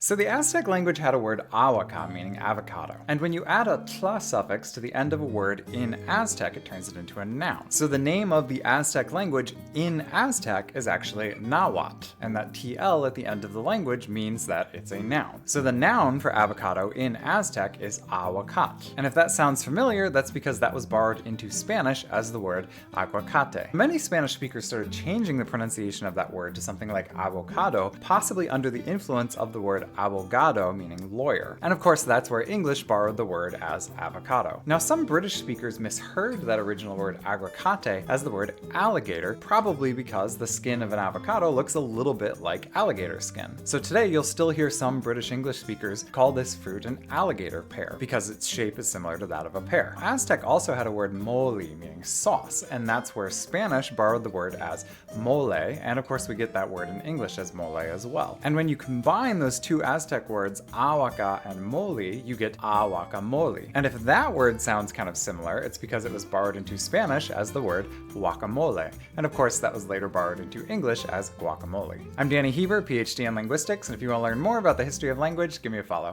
So the Aztec language had a word ahuaca, meaning avocado. And when you add a tla suffix to the end of a word in Aztec, it turns it into a noun. So the name of the Aztec language in Aztec is actually Nahuatl, and that TL at the end of the language means that it's a noun. So the noun for avocado in Aztec is aguacate. And if that sounds familiar, that's because that was borrowed into Spanish as the word aguacate. Many Spanish speakers started changing the pronunciation of that word to something like avocado, possibly under the influence of the word abogado, meaning lawyer. And of course, that's where English borrowed the word as avocado. Now, some British speakers misheard that original word aguacate as the word alligator, probably because the skin of an avocado looks a little bit like alligator skin. So today, you'll still hear some British English speakers call this fruit an alligator pear, because its shape is similar to that of a pear. Aztec also had a word mole, meaning sauce, and that's where Spanish borrowed the word as mole, and of course we get that word in English as mole as well. And when you combine those two Aztec words, ahuaca and mole, you get aguacamole. And if that word sounds kind of similar, it's because it was borrowed into Spanish as the word guacamole. And of course, that was later borrowed into English as guacamole. I'm Danny Heber, PhD in linguistics, and if you want to learn more about the history of language, give me a follow.